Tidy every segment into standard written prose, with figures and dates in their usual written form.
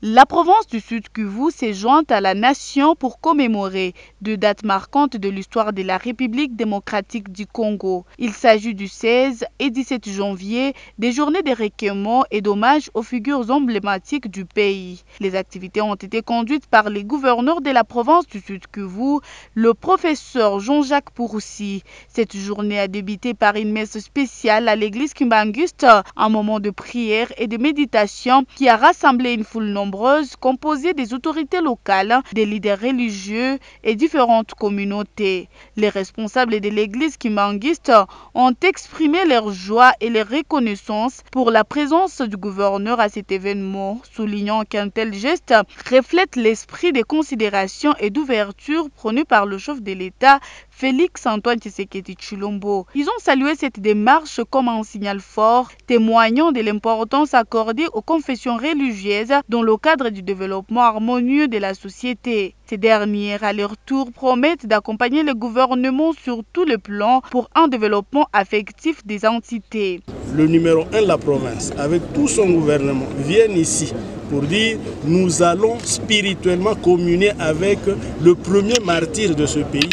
La province du Sud Kivu s'est jointe à la nation pour commémorer deux dates marquantes de l'histoire de la République démocratique du Congo. Il s'agit du 16 et 17 janvier, des journées de recueillement et d'hommage aux figures emblématiques du pays. Les activités ont été conduites par les gouverneurs de la province du Sud Kivu, le professeur Jean-Jacques Pouroussi. Cette journée a débuté par une messe spéciale à l'église Kimbanguiste, un moment de prière et de méditation qui a rassemblé une foule nombreuse composée des autorités locales, des leaders religieux et différentes communautés. Les responsables de l'église Kimbanguiste ont exprimé leur joie et leur reconnaissance pour la présence du gouverneur à cet événement, soulignant qu'un tel geste reflète l'esprit de considération et d'ouverture prôné par le chef de l'État, Félix Antoine Tshisekedi Tshilombo. Ils ont salué cette démarche comme un signal fort, témoignant de l'importance accordée aux confessions religieuses dans le cadre du développement harmonieux de la société. Ces dernières, à leur tour, promettent d'accompagner le gouvernement sur tous les plans pour un développement affectif des entités. Le numéro 1 de la province, avec tout son gouvernement, viennent ici pour dire nous allons spirituellement communier avec le premier martyr de ce pays.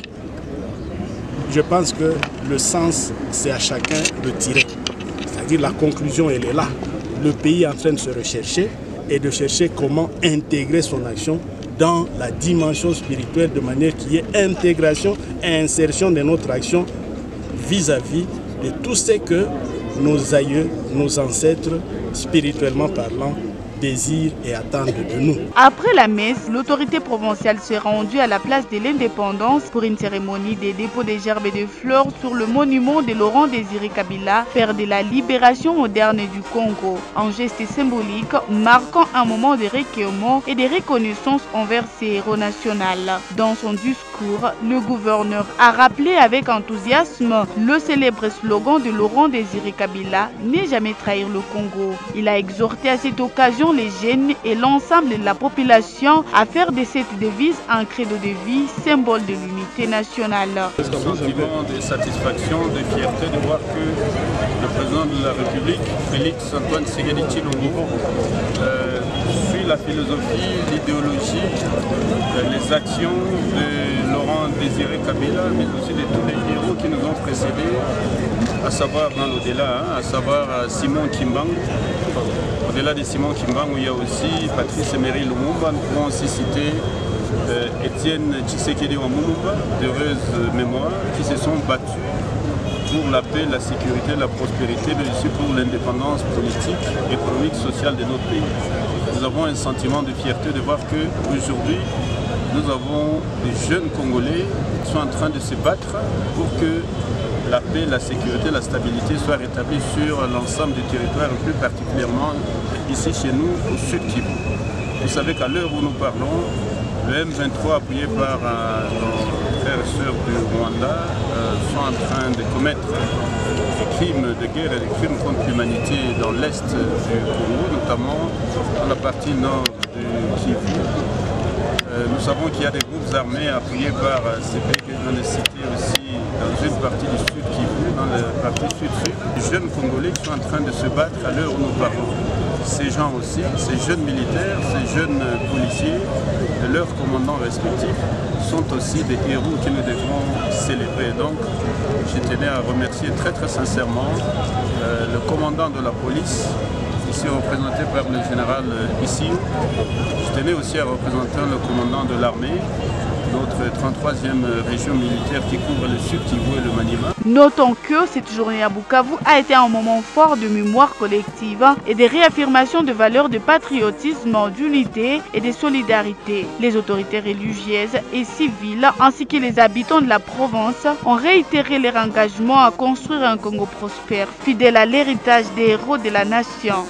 Je pense que le sens, c'est à chacun de tirer. C'est-à-dire la conclusion, elle est là. Le pays est en train de se rechercher et de chercher comment intégrer son action dans la dimension spirituelle de manière qu'il y ait intégration et insertion de notre action vis-à-vis de tout ce que nos aïeux, nos ancêtres, spirituellement parlant, désirent et attendent de nous. Après la messe, l'autorité provinciale s'est rendue à la place de l'Indépendance pour une cérémonie de dépôt des gerbes et de fleurs sur le monument de Laurent Désiré Kabila, père de la libération moderne du Congo. Un geste symbolique marquant un moment de recueillement et de reconnaissance envers ces héros nationaux. Dans son discours, le gouverneur a rappelé avec enthousiasme le célèbre slogan de Laurent Désiré Kabila, « Ne jamais trahir le Congo ». Il a exhorté à cette occasion les jeunes et l'ensemble de la population à faire de cette devise un credo de vie, symbole de l'unité nationale. Un sentiment de satisfaction, de fierté de voir que le président de la République, Félix Antoine Tshisekedi Tshilombo, suit la philosophie, l'idéologie, les actions de Laurent Désiré Kabila, mais aussi de tous les héros qui nous ont précédés, à savoir dans l'au-delà, à savoir Simon Kimbangu. Au-delà de Simon Kimbangu, il y a aussi Patrice Emery Lumumba. Nous pouvons aussi citer Étienne Tshisekedi Wamulumba, d'heureuse mémoire, qui se sont battus pour la paix, la sécurité, la prospérité, mais aussi pour l'indépendance politique, économique, sociale de notre pays. Nous avons un sentiment de fierté de voir qu'aujourd'hui, nous avons des jeunes Congolais qui sont en train de se battre pour que la paix, la sécurité, la stabilité soient rétablies sur l'ensemble du territoire, et plus particulièrement ici chez nous, au Sud Kivu. Vous savez qu'à l'heure où nous parlons, le M23, appuyé par nos frères et sœurs du Rwanda, sont en train de commettre des crimes de guerre et des crimes contre l'humanité dans l'est du Congo, notamment dans la partie nord du Kivu. Nous savons qu'il y a des groupes armés appuyés par ces pays que je viens de citer aussi dans une partie du Sud Kivu, dans la partie sud-sud. Les jeunes Congolais qui sont en train de se battre à l'heure où nous parlons. Ces gens aussi, ces jeunes militaires, ces jeunes policiers et leurs commandants respectifs sont aussi des héros que nous devons célébrer. Donc, je tenais à remercier très très sincèrement le commandant de la police, ici représenté par le général Issio. Je tenais aussi à représenter le commandant de l'armée, notre 33e région militaire qui couvre le Sud Kivu et le Maniema. Notons que cette journée à Bukavu a été un moment fort de mémoire collective et de réaffirmation de valeurs de patriotisme, d'unité et de solidarité. Les autorités religieuses et civiles ainsi que les habitants de la province ont réitéré leur engagement à construire un Congo prospère, fidèle à l'héritage des héros de la nation.